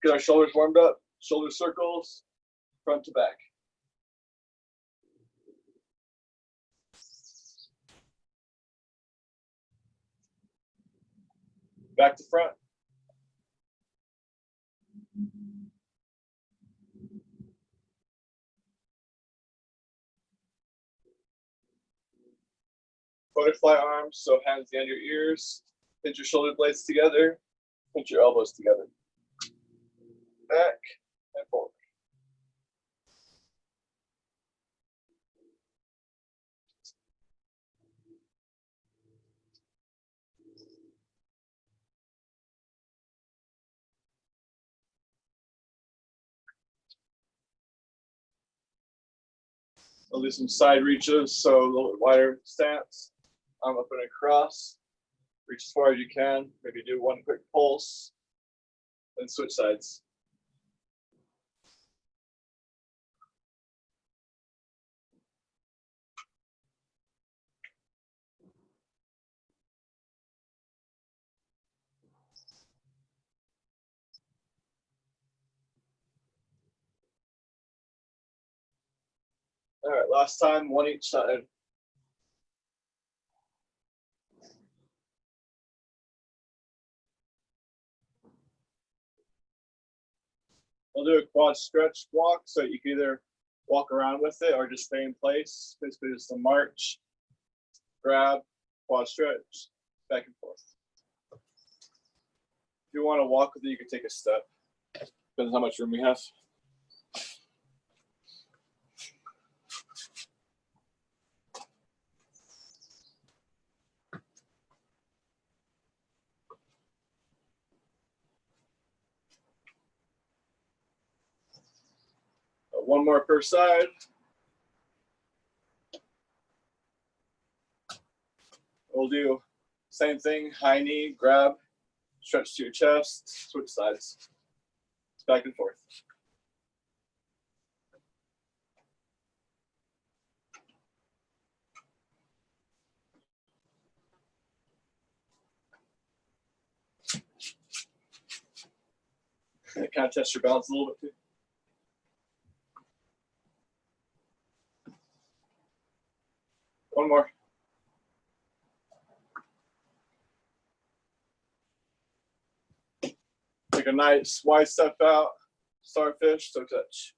Get our shoulders warmed up, shoulder circles, front to back. Back to front. Butterfly arms, so hands behind your ears. Pinch your shoulder blades together. Pinch your elbows together. Back and forward. I'll do some side reaches, so a little bit wider stance. Arm up and across. Reach as far as you can. Maybe do one quick pulse, then switch sides. All right, last time, one each side. We'll do a quad stretch walk, so you can either walk around with it or just stay in place. Basically, just a march, grab, quad stretch, back and forth. If you want to walk with it, you can take a step. Depends how much room we have. One more per side. We'll do same thing, high knee, grab, stretch to your chest, switch sides. It's back and forth. And kind of test your balance a little bit too. One more. Take a nice wide step out, starfish, toe touch.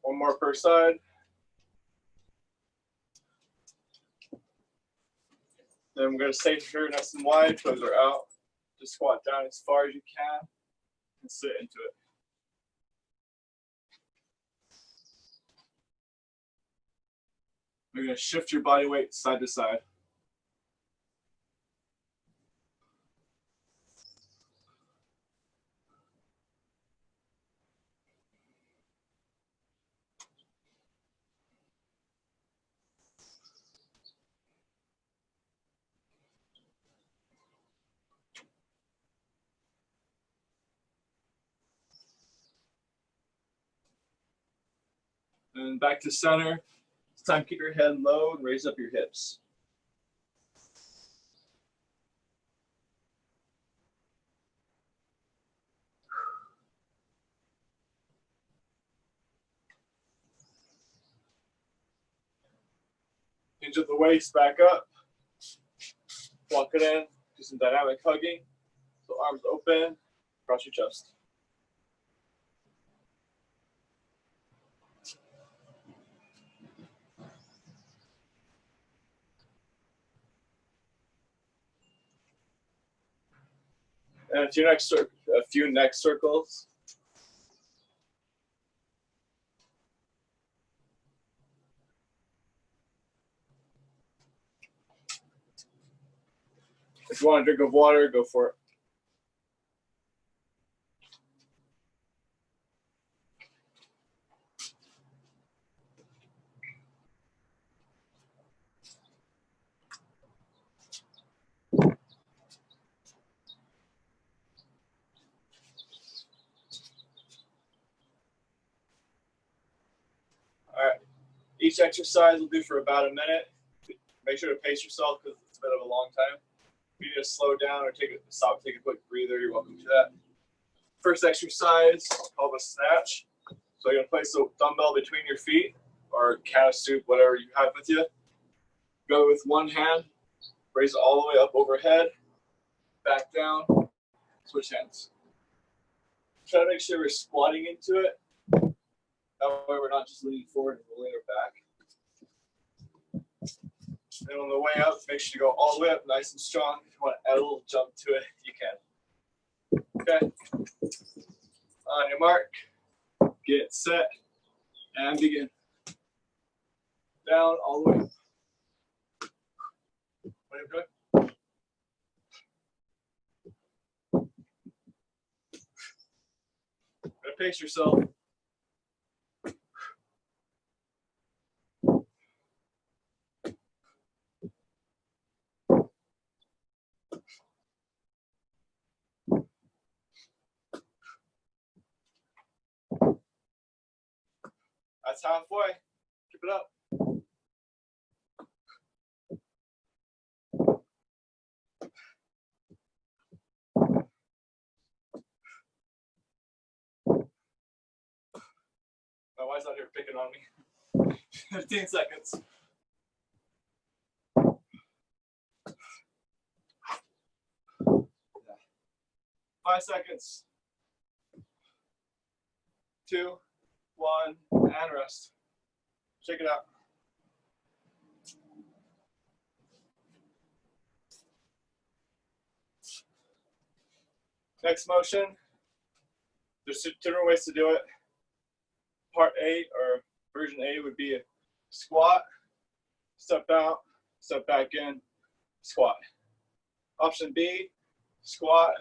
One more per side. Then I'm going to stay here nice and wide, toes are out. Just squat down as far as you can and sit into it. You're going to shift your body weight side to side. And back to center. It's time to keep your head low and raise up your hips. Hinge at the waist, back up. Walk it in, do some dynamic hugging. So arms open, across your chest. And a few neck circles. If you want a drink of water, go for it. Each exercise will do for about a minute. Make sure to pace yourself because it's a bit of a long time. If you need to slow down or take a quick breather, you're welcome to that. First exercise called a snatch. So you're gonna place a dumbbell between your feet or cat of soup, whatever you have with you. Go with one hand, raise it all the way up overhead, back down, switch hands. Try to make sure we're squatting into it. That way we're not just leaning forward and rolling our back. And on the way up, make sure you go all the way up nice and strong. If you want to add a little jump to it, you can. Okay. On your mark, get set, and begin. Down all the way up. Good. Gotta pace yourself. That's halfway. Keep it up. My wife's out here picking on me. 15 seconds. Five seconds. 2, 1, and rest. Shake it out. Next motion. There's 2 different ways to do it. Part A or version A would be a squat, step out, step back in, squat. Option B, squat.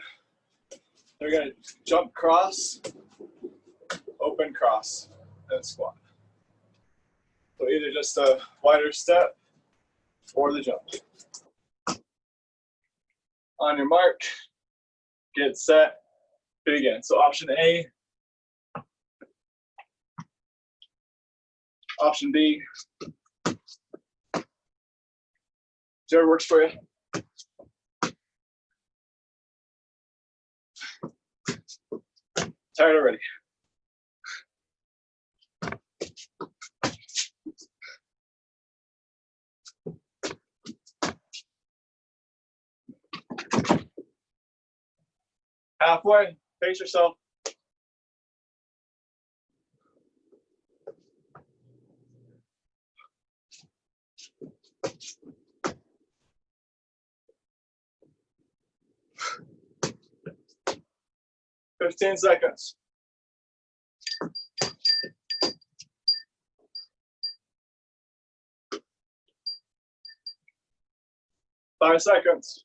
They're going to jump cross, open cross, and squat. So either just a wider step or the jump. On your mark, get set, begin. So option A, option B, whichever works for you. Tired already. Halfway, pace yourself. "15 seconds. Five seconds.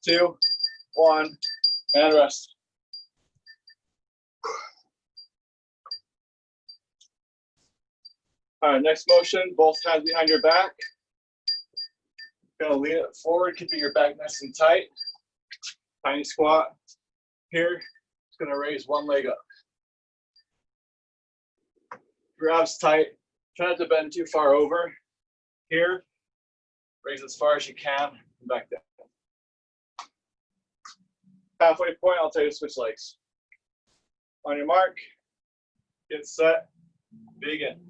2, 1, and rest. All right, next motion, both hands behind your back. Gonna lean it forward, keeping your back nice and tight. Tiny squat. Here, it's gonna raise one leg up. Grabs tight. Try not to bend too far over. Here, raise as far as you can and back down. Halfway point, I'll tell you to switch legs. On your mark, get set, begin.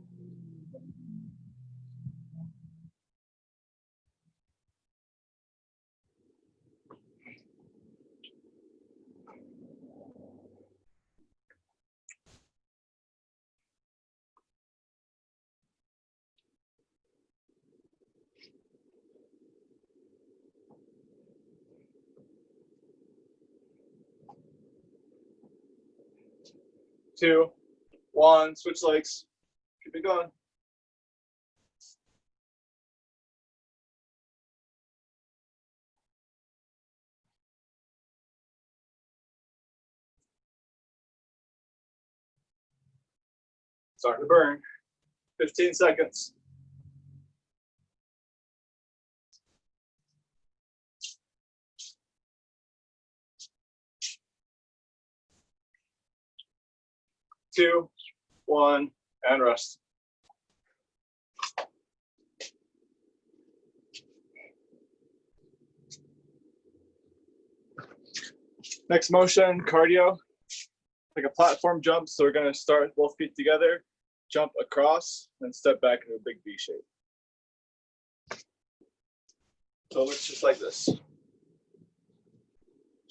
Two, one, switch legs. Keep it going. Starting to burn. 15 seconds. Two, one, and rest. Next motion, cardio, like a platform jump. So we're gonna start with both feet together, jump across, and step back into a big V shape. So it looks just like this.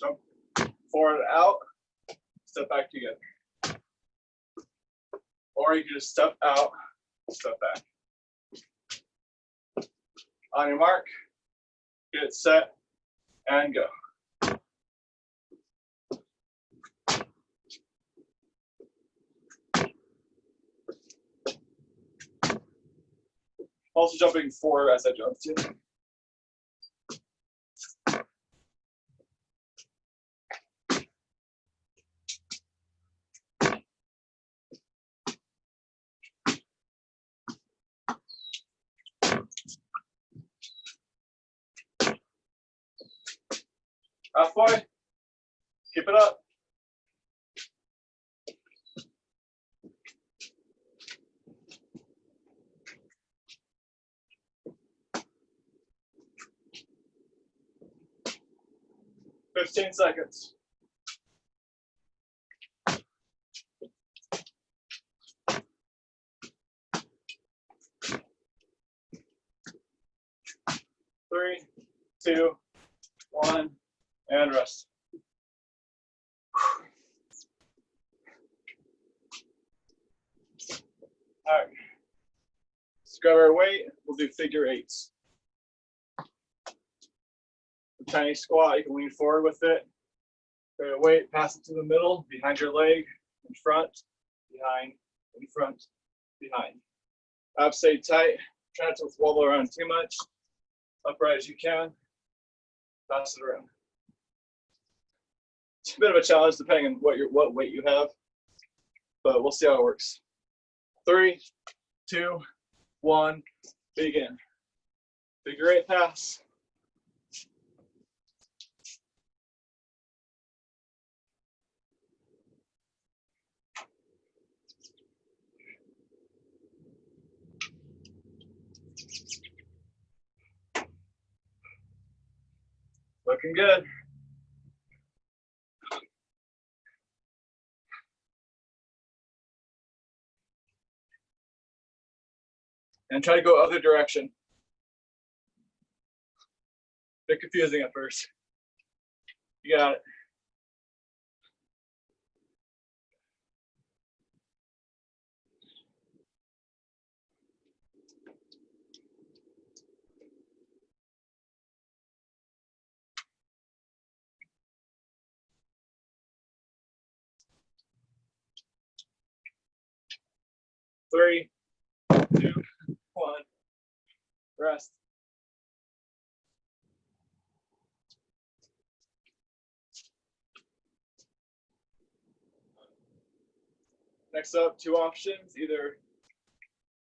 Jump forward and out, step back together. Or you can just step out, step back. On your mark, get set, and go. Also jumping forward as I jump too. Halfway, keep it up. "15 seconds. Three, two, one, and rest. All right. Let's grab our weight. We'll do figure eights. A tiny squat, you can lean forward with it. Grab your weight, pass it to the middle, behind your leg, in front, behind, in front, behind. Abs stay tight. Try not to wobble around too much. Upright as you can. Pass it around. It's a bit of a challenge depending on what weight you have, but we'll see how it works. 3, 2, 1, begin. Figure eight pass. Looking good. And try to go other direction. Bit confusing at first. You got it. Three, 2, 1, rest. Next up, two options, either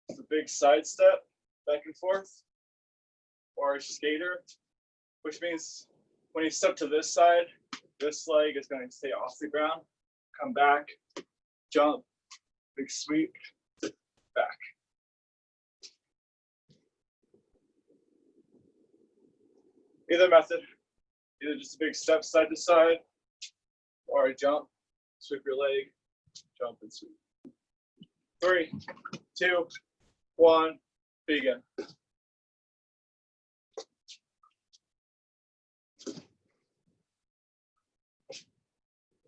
a big side step back and forth, or a skater, which means when you step to this side, this leg is going to stay off the ground, come back, jump, big sweep, back. Either method, either just a big step side to side, or a jump, sweep your leg, jump and sweep. 3, 2, 1, begin.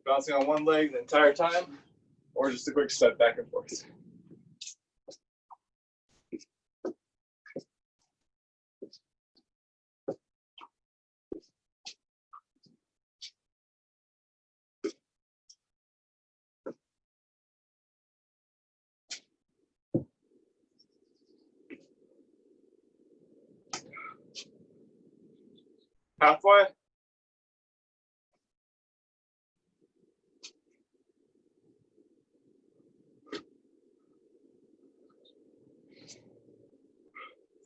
Bouncing on one leg the entire time, or just a quick step back and forth. Halfway.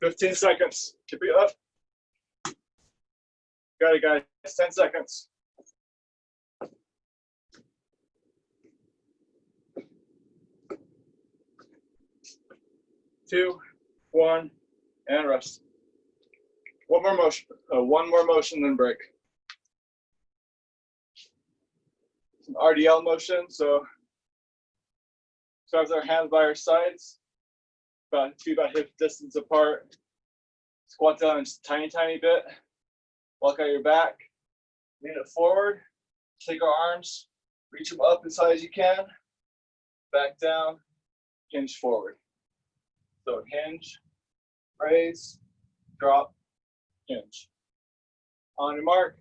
"15 seconds. Keep it up. Got it, guys. 10 seconds. 2, 1, and rest. One more motion, then break. some RDL motion. So start with our hands by our sides, about hip distance apart. Squat down just a tiny, tiny bit. Walk out your back. Lean it forward. Take our arms, reach them up as high as you can. Back down, hinge forward. So hinge, raise, drop, hinge. On your mark,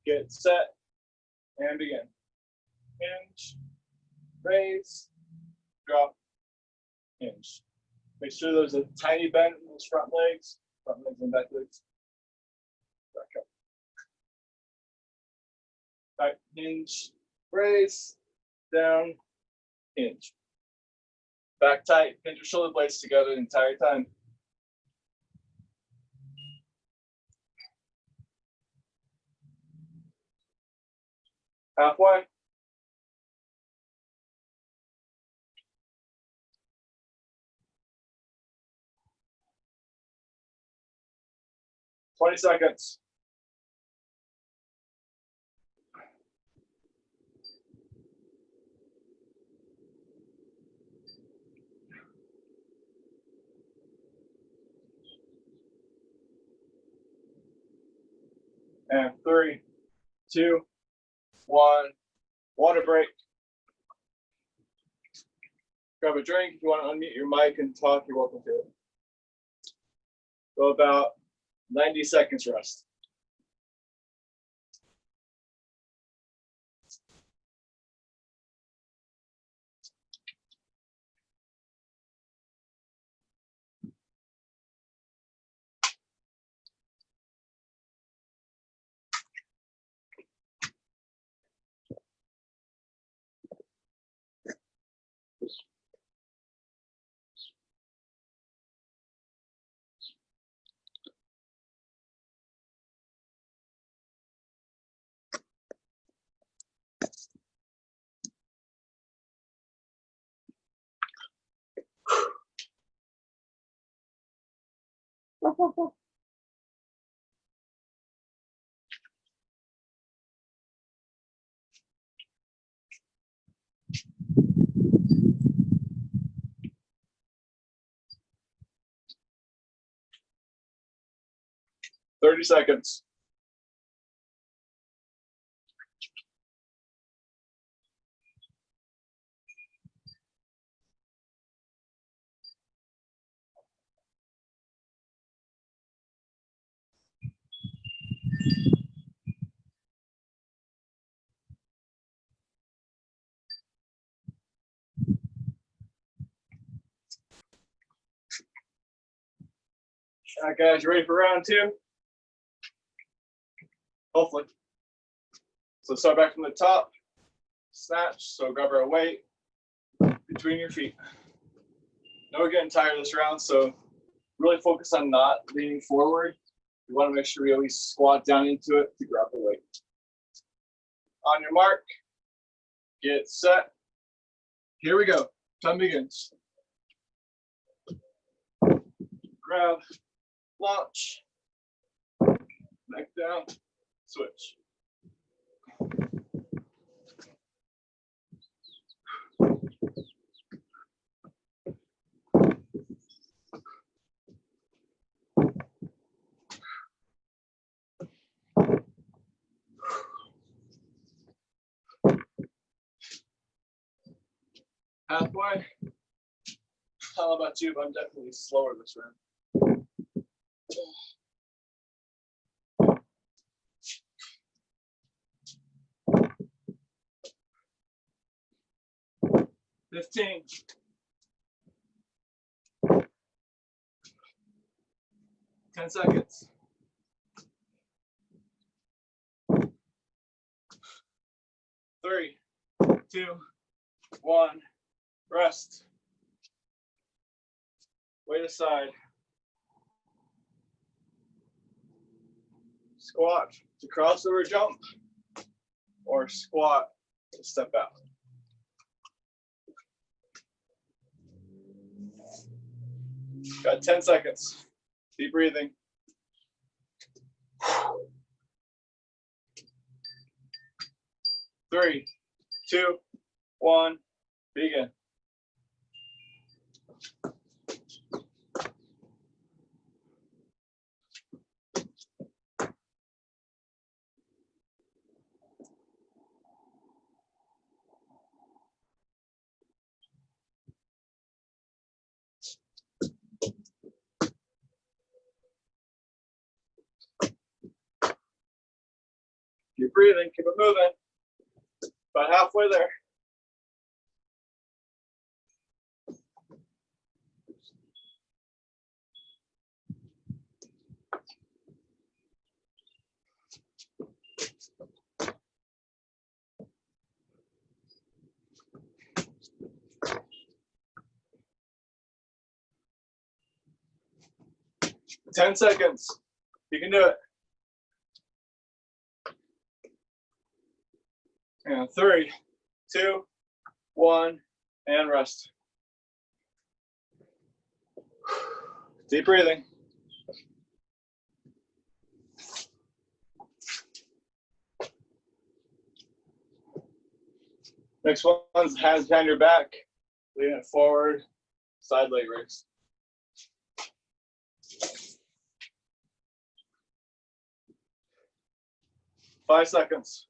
get set, and begin. Hinge, raise, drop, hinge. Make sure there's a tiny bend in those front legs and back legs. Back up. Back, hinge, raise, down, hinge. Back tight, pinch your shoulder blades together the entire time. Halfway. $20 seconds. And 3, 2, 1. Water break. Grab a drink. If you want to unmute your mic and talk, you're welcome to it. Go about 90 seconds rest. Woo. 30 seconds. All right, guys, you ready for round 2? Hopefully. So start back from the top. Snatch. So grab our weight between your feet. Now we're getting tired of this round, so really focus on not leaning forward. You want to make sure you at least squat down into it to grab the weight. On your mark, get set. Here we go. Time begins. Grab, launch, neck down, switch. Halfway. I don't know about you, but I'm definitely slower this round. $15. 10 seconds. 3, 2, 1. Rest. Weight aside. Squat to crossover jump or squat to step out. Got 10 seconds. Deep breathing. 3, 2, 1, begin. Keep breathing, keep it moving. About halfway there. Ten seconds. You can do it. And 3, 2, 1, and rest. Deep breathing. Next one's hands behind your back, lean it forward, side leg raise. Five seconds.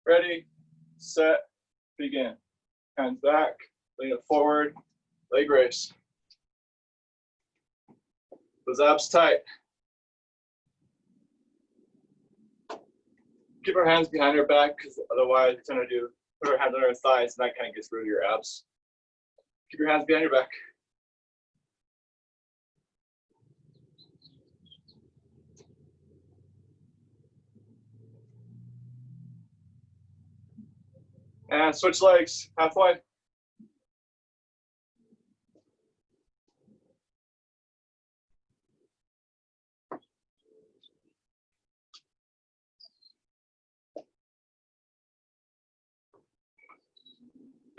Ready, set, begin. Hands back, lean it forward, leg raise. Those abs tight. Keep our hands behind our back, because otherwise we tend to put our hands on our thighs, and that kind of gets rid of your abs. Keep your hands behind your back. And switch legs, halfway.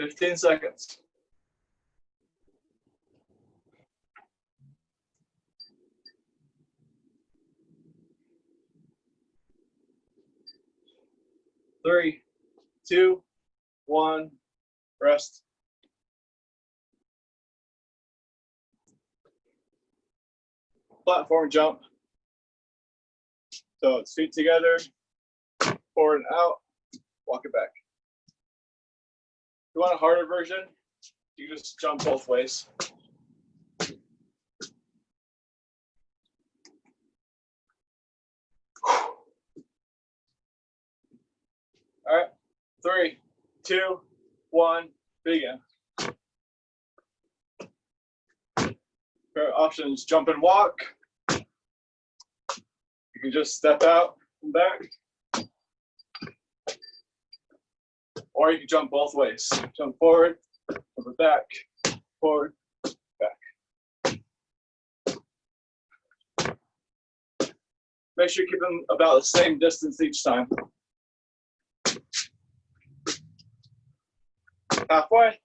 $15 seconds. Three, 2, 1, rest. Platform jump. So it's feet together, forward and out, walk it back. If you want a harder version, you just jump both ways. All right, 3, 2, 1, begin. Your options: jump and walk. You can just step out and back, or you can jump both ways. Jump forward, jump it back, forward, back. Make sure you keep them about the same distance each time. Halfway.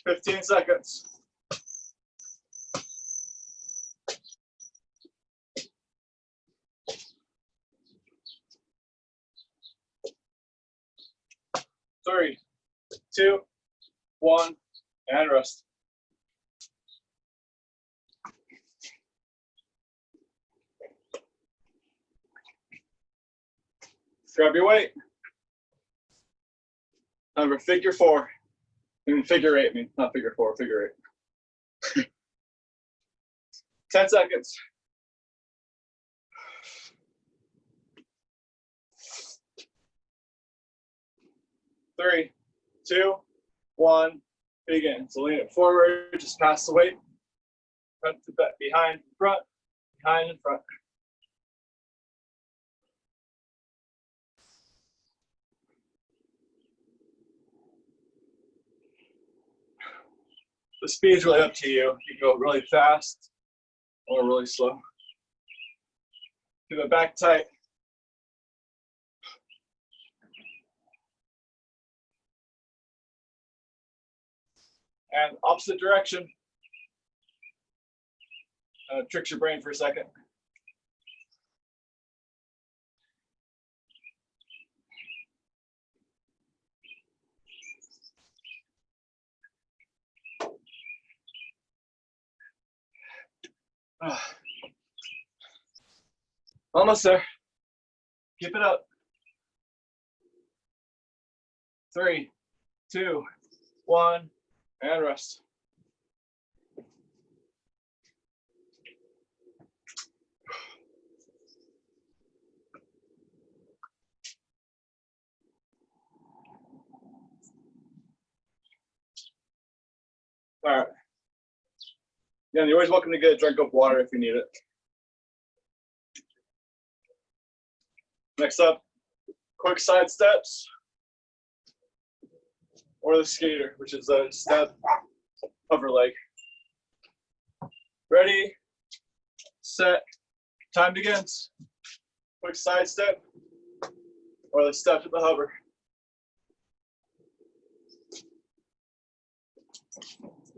$15 seconds. Three, 2, 1, and rest. Grab your weight. Number figure 4. Figure 8, not figure 4, figure 8. 10 seconds. Three, 2, 1, begin. So lean it forward, just pass the weight. Front to back, behind, front, behind and front. The speed is really up to you. You can go really fast or really slow. Keep it back tight. And opposite direction. Tricks your brain for a second. Almost there. Keep it up. 3, 2, 1, and rest. All right. Yeah, you're always welcome to get a drink of water if you need it. Next up, quick side steps, or the skater, which is a step hover leg. Ready, set, time begins. Quick side step, or the step to the hover.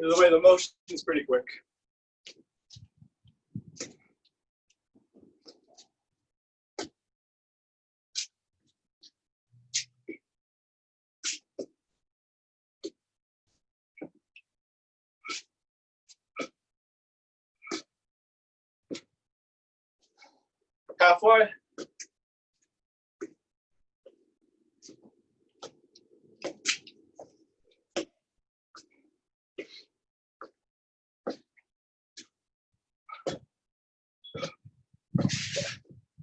Either way, the motion is pretty quick. Halfway.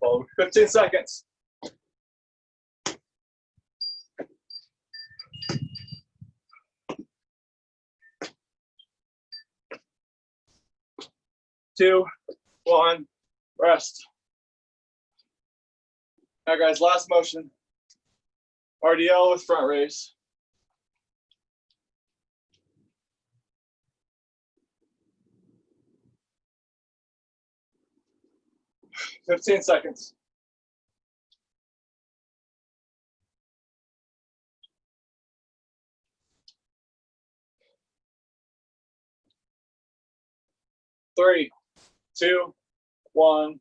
Well, 15 seconds. Two, one, rest. Now guys, last motion. RDL with front raise. 15 seconds. Three, two, one,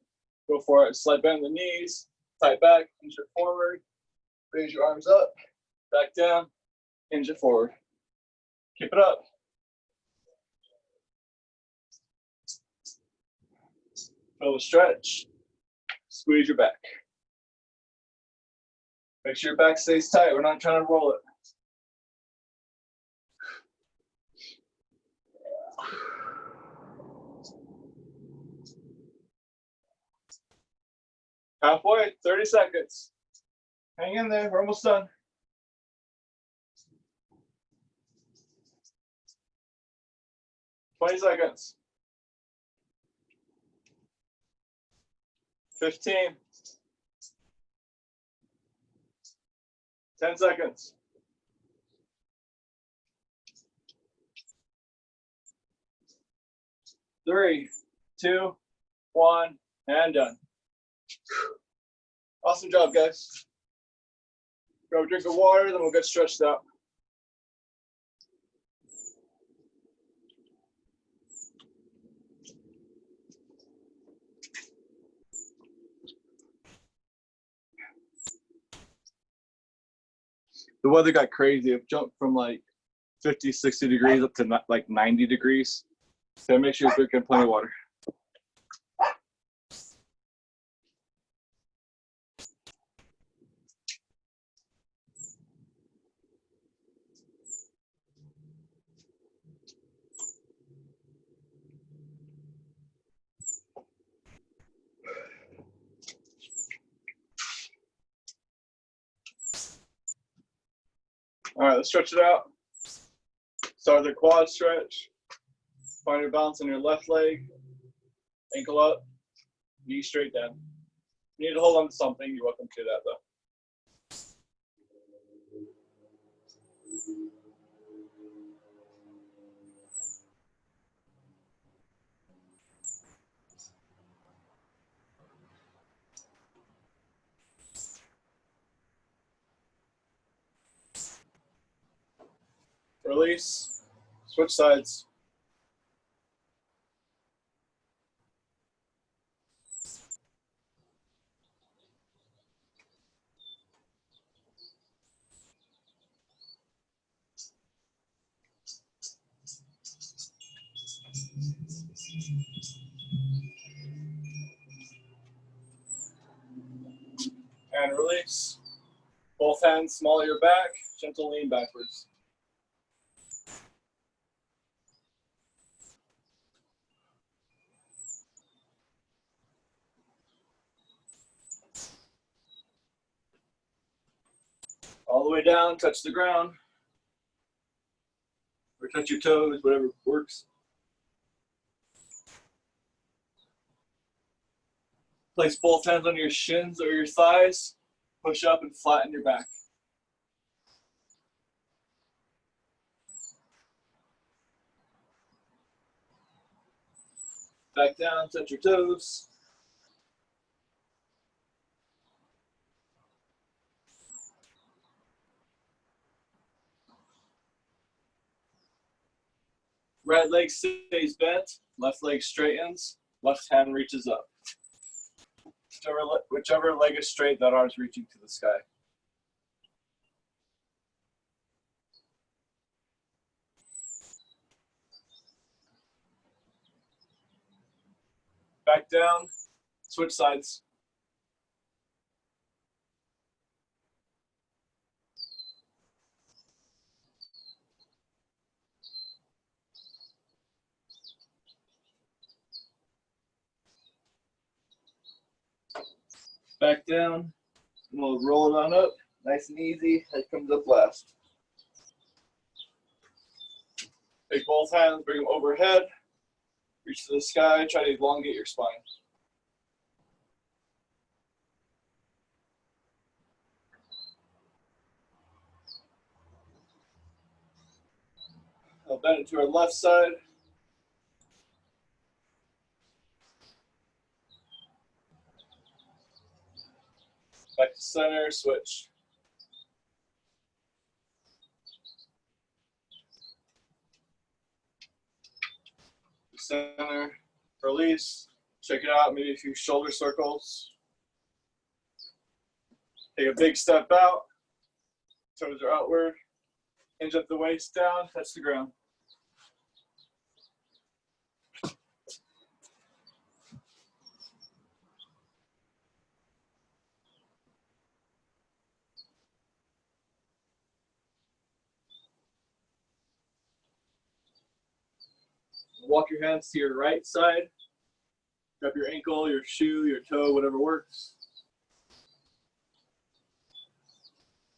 go for it. Slide bend the knees, tight back, hinge it forward, raise your arms up, back down, hinge it forward. Keep it up. Feel the stretch, squeeze your back. Make sure your back stays tight. We're not trying to roll it. Halfway, 30 seconds. Hang in there, we're almost done. Twenty seconds. 15. 10 seconds. 3, 2, 1, and done. Awesome job, guys. Grab a drink of water, then we'll get stretched out. The weather got crazy. It jumped from like 50, 60 degrees up to like 90 degrees. So make sure you're drinking plenty of water. All right, let's stretch it out. Start the quad stretch. Find your balance on your left leg. Ankle up, knee straight down. If you need to hold on to something, you're welcome to that though. Release, Switch sides. And release. Both hands small at your back, gentle lean backwards. All the way down, touch the ground. Or touch your toes, whatever works. Place both hands on your shins or your thighs. Push up and flatten your back. Back down, touch your toes. Right leg stays bent, left leg straightens, left hand reaches up. Whichever leg is straight, that arm's reaching to the sky. Back down, switch sides. Back down, and we'll roll it on up, nice and easy. Head comes up last. Take both hands, bring them overhead, reach to the sky, try to elongate your spine. I'll bend it to our left side. Back to center, switch. Center, release. Check it out, maybe a few shoulder circles. Take a big step out. Toes are outward. Hinge up the waist down, touch the ground. Walk your hands to your right side. Grab your ankle, your shoe, your toe, whatever works.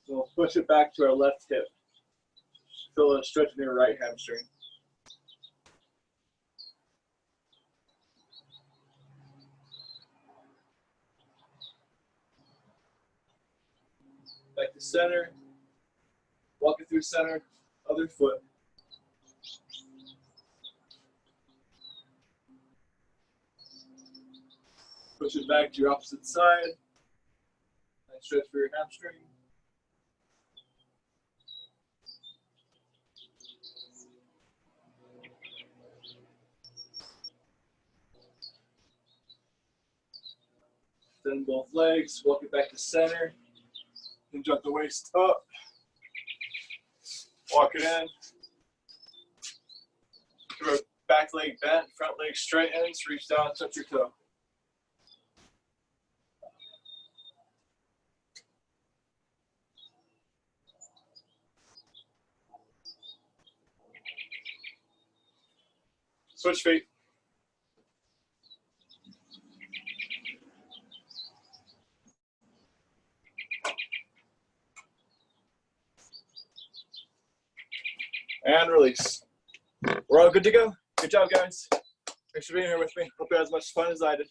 So we'll push it back to our left hip. Feel a stretch in your right hamstring. Back to center. Walk it through center, other foot. Push it back to your opposite side. Nice stretch for your hamstring. Extend both legs, walk it back to center. Hinge up the waist up. Walk it in. Throw back leg bent, front leg straightens, reach down, touch your toe. Switch feet. And release. We're all good to go. Good job, guys. Thanks for being here with me. Hope you had as much fun as I did.